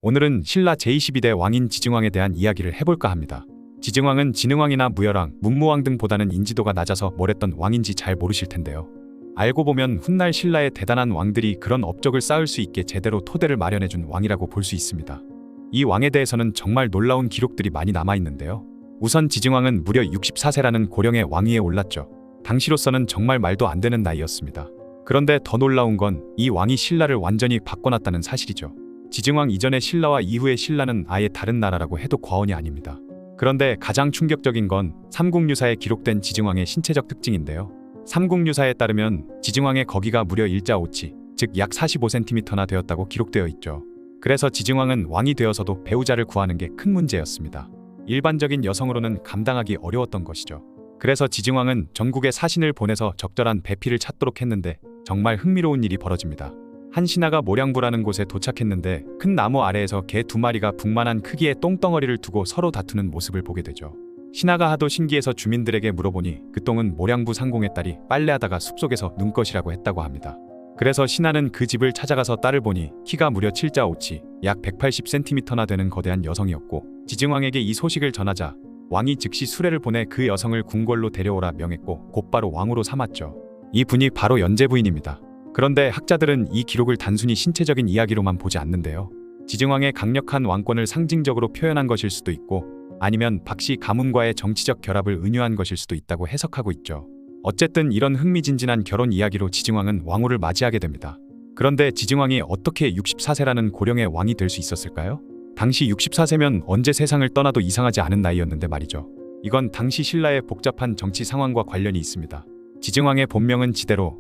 오늘은 신라 제22대 왕인 지증왕에 대한 이야기를 해볼까 합니다. 지증왕은 진흥왕이나 무열왕, 문무왕 등보다는 인지도가 낮아서 뭘 했던 왕인지 잘 모르실 텐데요. 알고 보면 훗날 신라의 대단한 왕들이 그런 업적을 쌓을 수 있게 제대로 토대를 마련해준 왕이라고 볼 수 있습니다. 이 왕에 대해서는 정말 놀라운 기록들이 많이 남아있는데요. 우선 지증왕은 무려 64세라는 고령의 왕위에 올랐죠. 당시로서는 정말 말도 안 되는 나이였습니다. 그런데 더 놀라운 건 이 왕이 신라를 완전히 바꿔놨다는 사실이죠. 지증왕 이전의 신라와 이후의 신라는 아예 다른 나라라고 해도 과언이 아닙니다. 그런데 가장 충격적인 건 삼국유사에 기록된 지증왕의 신체적 특징인데요. 삼국유사에 따르면 지증왕의 거기가 무려 일자오치, 즉 약 45cm나 되었다고 기록되어 있죠. 그래서 지증왕은 왕이 되어서도 배우자를 구하는 게 큰 문제였습니다. 일반적인 여성으로는 감당하기 어려웠던 것이죠. 그래서 지증왕은 전국에 사신을 보내서 적절한 배필을 찾도록 했는데 정말 흥미로운 일이 벌어집니다. 한 신하가 모량부라는 곳에 도착했는데 큰 나무 아래에서 개 2마리가 북만한 크기의 똥덩어리를 두고 서로 다투는 모습을 보게 되죠. 신하가 하도 신기해서 주민들에게 물어보니 그 똥은 모량부 상공의 딸이 빨래하다가 숲속에서 눈 것이라고 했다고 합니다. 그래서 신하는 그 집을 찾아가서 딸을 보니 키가 무려 7자오치, 약 180cm나 되는 거대한 여성이었고, 지증왕에게 이 소식을 전하자 왕이 즉시 수레를 보내 그 여성을 궁궐로 데려오라 명했고 곧바로 왕으로 삼았죠. 이 분이 바로 연제 부인입니다. 그런데 학자들은 이 기록을 단순히 신체적인 이야기로만 보지 않는데요. 지증왕의 강력한 왕권을 상징적으로 표현한 것일 수도 있고, 아니면 박씨 가문과의 정치적 결합을 은유한 것일 수도 있다고 해석하고 있죠. 어쨌든 이런 흥미진진한 결혼 이야기로 지증왕은 왕후를 맞이하게 됩니다. 그런데 지증왕이 어떻게 64세라는 고령의 왕이 될 수 있었을까요? 당시 64세면 언제 세상을 떠나도 이상하지 않은 나이였는데 말이죠. 이건 당시 신라의 복잡한 정치 상황과 관련이 있습니다. 지증왕의 본명은 지도로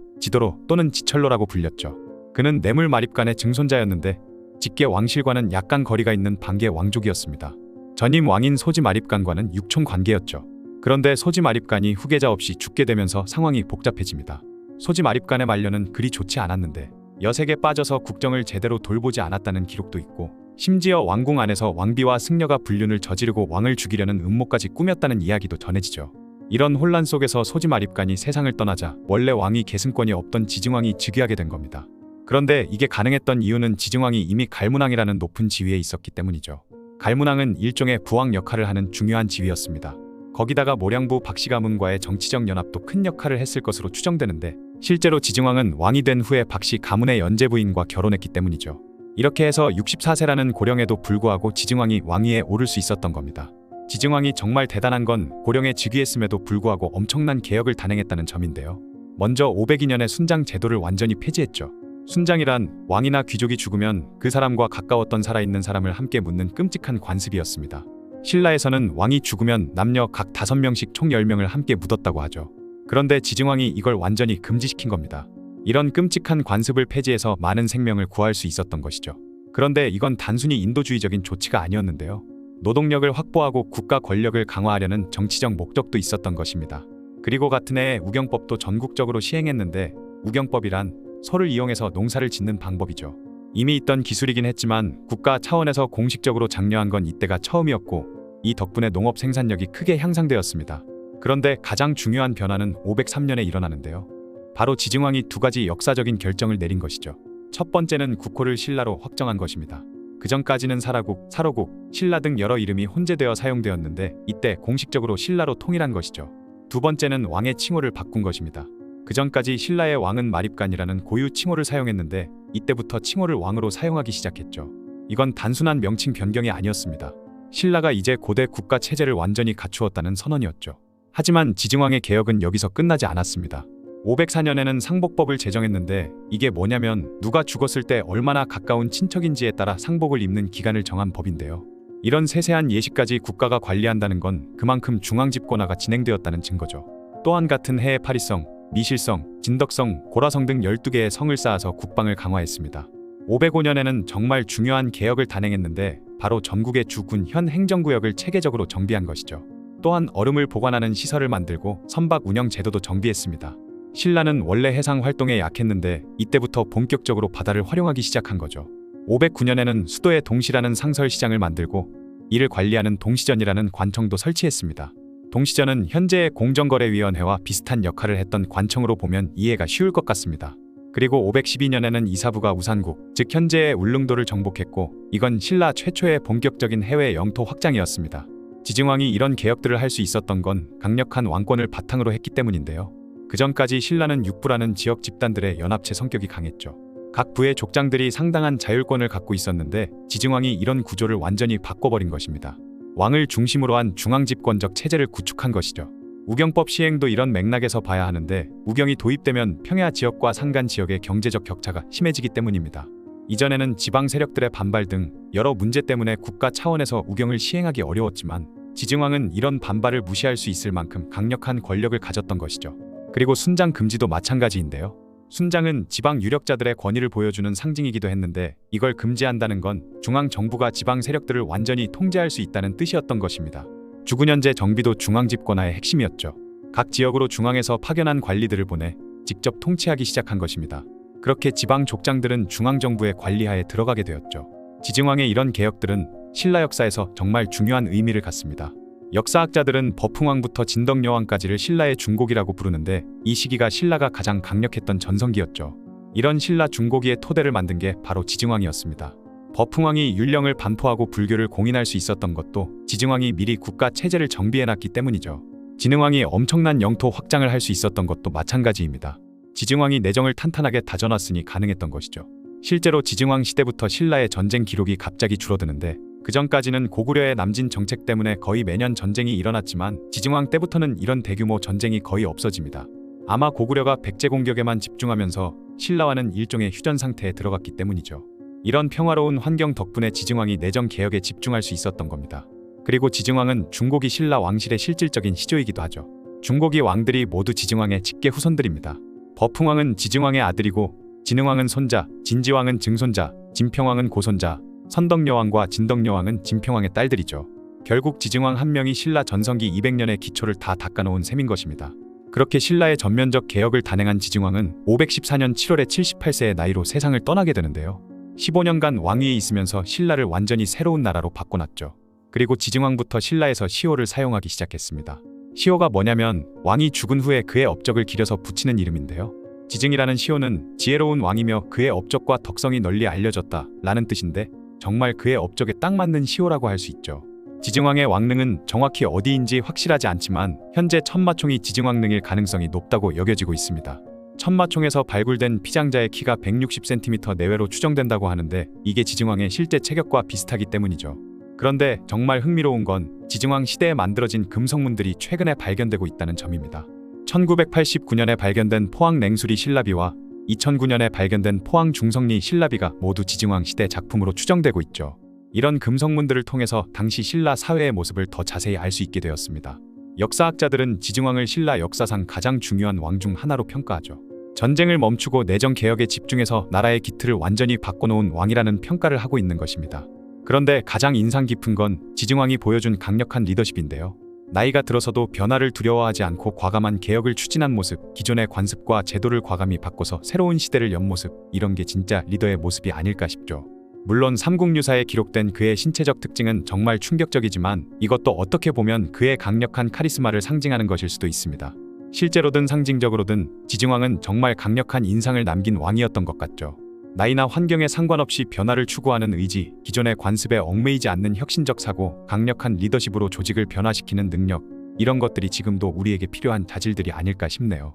또는 지철로라고 불렸죠. 그는 뇌물 마립간의 증손자였는데 직계 왕실과는 약간 거리가 있는 반계 왕족이었습니다. 전임 왕인 소지 마립간과는 육촌 관계였죠. 그런데 소지 마립간이 후계자 없이 죽게 되면서 상황이 복잡해집니다. 소지 마립간의 말년은 그리 좋지 않았는데 여색에 빠져서 국정을 제대로 돌보지 않았다는 기록도 있고, 심지어 왕궁 안에서 왕비와 승려가 불륜을 저지르고 왕을 죽이려는 음모까지 꾸몄다는 이야기도 전해지죠. 이런 혼란 속에서 소지 마립간이 세상을 떠나자 원래 왕위 계승권이 없던 지증왕이 즉위하게 된 겁니다. 그런데 이게 가능했던 이유는 지증왕이 이미 갈문왕이라는 높은 지위에 있었기 때문이죠. 갈문왕은 일종의 부왕 역할을 하는 중요한 지위였습니다. 거기다가 모량부 박씨 가문과의 정치적 연합도 큰 역할을 했을 것으로 추정되는데, 실제로 지증왕은 왕이 된 후에 박씨 가문의 연제 부인과 결혼했기 때문이죠. 이렇게 해서 64세라는 고령에도 불구하고 지증왕이 왕위에 오를 수 있었던 겁니다. 지증왕이 정말 대단한 건 고령에 즉위했음에도 불구하고 엄청난 개혁을 단행했다는 점인데요. 먼저 502년에 순장 제도를 완전히 폐지했죠. 순장이란 왕이나 귀족이 죽으면 그 사람과 가까웠던 살아있는 사람을 함께 묻는 끔찍한 관습이었습니다. 신라에서는 왕이 죽으면 남녀 각 5명씩 총 10명을 함께 묻었다고 하죠. 그런데 지증왕이 이걸 완전히 금지시킨 겁니다. 이런 끔찍한 관습을 폐지해서 많은 생명을 구할 수 있었던 것이죠. 그런데 이건 단순히 인도주의적인 조치가 아니었는데요. 노동력을 확보하고 국가 권력을 강화하려는 정치적 목적도 있었던 것입니다. 그리고 같은 해에 우경법도 전국적으로 시행했는데, 우경법이란 소를 이용해서 농사를 짓는 방법이죠. 이미 있던 기술이긴 했지만 국가 차원에서 공식적으로 장려한 건 이때가 처음이었고, 이 덕분에 농업 생산력이 크게 향상되었습니다. 그런데 가장 중요한 변화는 503년에 일어나는데요. 바로 지증왕이 2가지 역사적인 결정을 내린 것이죠. 첫 번째는 국호를 신라로 확정한 것입니다. 그전까지는 사라국, 사로국, 신라 등 여러 이름이 혼재되어 사용되었는데 이때 공식적으로 신라로 통일한 것이죠. 두 번째는 왕의 칭호를 바꾼 것입니다. 그전까지 신라의 왕은 마립간이라는 고유 칭호를 사용했는데 이때부터 칭호를 왕으로 사용하기 시작했죠. 이건 단순한 명칭 변경이 아니었습니다. 신라가 이제 고대 국가 체제를 완전히 갖추었다는 선언이었죠. 하지만 지증왕의 개혁은 여기서 끝나지 않았습니다. 504년에는 상복법을 제정했는데 이게 뭐냐면 누가 죽었을 때 얼마나 가까운 친척인지에 따라 상복을 입는 기간을 정한 법인데요. 이런 세세한 예시까지 국가가 관리한다는 건 그만큼 중앙집권화가 진행되었다는 증거죠. 또한 같은 해에 파리성, 미실성, 진덕성, 고라성 등 12개의 성을 쌓아서 국방을 강화했습니다. 505년에는 정말 중요한 개혁을 단행했는데 바로 전국의 주군 현 행정구역을 체계적으로 정비한 것이죠. 또한 얼음을 보관하는 시설을 만들고 선박 운영 제도도 정비했습니다. 신라는 원래 해상 활동에 약했는데 이때부터 본격적으로 바다를 활용하기 시작한 거죠. 509년에는 수도에 동시라는 상설시장을 만들고 이를 관리하는 동시전이라는 관청도 설치했습니다. 동시전은 현재의 공정거래위원회와 비슷한 역할을 했던 관청으로 보면 이해가 쉬울 것 같습니다. 그리고 512년에는 이사부가 우산국, 즉 현재의 울릉도를 정복했고 이건 신라 최초의 본격적인 해외 영토 확장이었습니다. 지증왕이 이런 개혁들을 할 수 있었던 건 강력한 왕권을 바탕으로 했기 때문인데요. 그전까지 신라는 육부라는 지역 집단들의 연합체 성격이 강했죠. 각 부의 족장들이 상당한 자율권을 갖고 있었는데 지증왕이 이런 구조를 완전히 바꿔버린 것입니다. 왕을 중심으로 한 중앙집권적 체제를 구축한 것이죠. 우경법 시행도 이런 맥락에서 봐야 하는데 우경이 도입되면 평야 지역과 산간 지역의 경제적 격차가 심해지기 때문입니다. 이전에는 지방 세력들의 반발 등 여러 문제 때문에 국가 차원에서 우경을 시행하기 어려웠지만 지증왕은 이런 반발을 무시할 수 있을 만큼 강력한 권력을 가졌던 것이죠. 그리고 순장 금지도 마찬가지인데요. 순장은 지방 유력자들의 권위를 보여주는 상징이기도 했는데 이걸 금지한다는 건 중앙정부가 지방 세력들을 완전히 통제할 수 있다는 뜻이었던 것입니다. 주군현제 정비도 중앙집권화의 핵심이었죠. 각 지역으로 중앙에서 파견한 관리들을 보내 직접 통치하기 시작한 것입니다. 그렇게 지방 족장들은 중앙정부의 관리하에 들어가게 되었죠. 지증왕의 이런 개혁들은 신라 역사에서 정말 중요한 의미를 갖습니다. 역사학자들은 버풍왕부터 진덕여왕까지를 신라의 중고기라고 부르는데 이 시기가 신라가 가장 강력했던 전성기였죠. 이런 신라 중고기의 토대를 만든 게 바로 지증왕이었습니다. 버풍왕이 율령을 반포하고 불교를 공인할 수 있었던 것도 지증왕이 미리 국가 체제를 정비해놨기 때문이죠. 진흥왕이 엄청난 영토 확장을 할 수 있었던 것도 마찬가지입니다. 지증왕이 내정을 탄탄하게 다져놨으니 가능했던 것이죠. 실제로 지증왕 시대부터 신라의 전쟁 기록이 갑자기 줄어드는데 그전까지는 고구려의 남진 정책 때문에 거의 매년 전쟁이 일어났지만 지증왕 때부터는 이런 대규모 전쟁이 거의 없어집니다. 아마 고구려가 백제 공격에만 집중하면서 신라와는 일종의 휴전 상태에 들어갔기 때문이죠. 이런 평화로운 환경 덕분에 지증왕이 내정 개혁에 집중할 수 있었던 겁니다. 그리고 지증왕은 중고기 신라 왕실의 실질적인 시조이기도 하죠. 중고기 왕들이 모두 지증왕의 직계 후손들입니다. 버풍왕은 지증왕의 아들이고 진흥왕은 손자, 진지왕은 증손자, 진평왕은 고손자, 선덕여왕과 진덕여왕은 진평왕의 딸들이죠. 결국 지증왕 한 명이 신라 전성기 200년의 기초를 다 닦아놓은 셈인 것입니다. 그렇게 신라의 전면적 개혁을 단행한 지증왕은 514년 7월에 78세의 나이로 세상을 떠나게 되는데요. 15년간 왕위에 있으면서 신라를 완전히 새로운 나라로 바꿔놨죠. 그리고 지증왕부터 신라에서 시호를 사용하기 시작했습니다. 시호가 뭐냐면 왕이 죽은 후에 그의 업적을 기려서 붙이는 이름인데요. 지증이라는 시호는 지혜로운 왕이며 그의 업적과 덕성이 널리 알려졌다 라는 뜻인데 정말 그의 업적에 딱 맞는 시호라고 할 수 있죠. 지증왕의 왕릉은 정확히 어디인지 확실하지 않지만 현재 천마총이 지증왕릉일 가능성이 높다고 여겨지고 있습니다. 천마총에서 발굴된 피장자의 키가 160cm 내외로 추정된다고 하는데 이게 지증왕의 실제 체격과 비슷하기 때문이죠. 그런데 정말 흥미로운 건 지증왕 시대에 만들어진 금성문들이 최근에 발견되고 있다는 점입니다. 1989년에 발견된 포항 냉수리 신라비와 2009년에 발견된 포항 중성리 신라비가 모두 지증왕 시대 작품으로 추정되고 있죠. 이런 금성문들을 통해서 당시 신라 사회의 모습을 더 자세히 알 수 있게 되었습니다. 역사학자들은 지증왕을 신라 역사상 가장 중요한 왕 중 하나로 평가하죠. 전쟁을 멈추고 내정 개혁에 집중해서 나라의 기틀을 완전히 바꿔놓은 왕이라는 평가를 하고 있는 것입니다. 그런데 가장 인상 깊은 건 지증왕이 보여준 강력한 리더십인데요. 나이가 들어서도 변화를 두려워하지 않고 과감한 개혁을 추진한 모습, 기존의 관습과 제도를 과감히 바꿔서 새로운 시대를 연 모습, 이런 게 진짜 리더의 모습이 아닐까 싶죠. 물론 삼국유사에 기록된 그의 신체적 특징은 정말 충격적이지만 이것도 어떻게 보면 그의 강력한 카리스마를 상징하는 것일 수도 있습니다. 실제로든 상징적으로든 지증왕은 정말 강력한 인상을 남긴 왕이었던 것 같죠. 나이나 환경에 상관없이 변화를 추구하는 의지, 기존의 관습에 얽매이지 않는 혁신적 사고, 강력한 리더십으로 조직을 변화시키는 능력, 이런 것들이 지금도 우리에게 필요한 자질들이 아닐까 싶네요.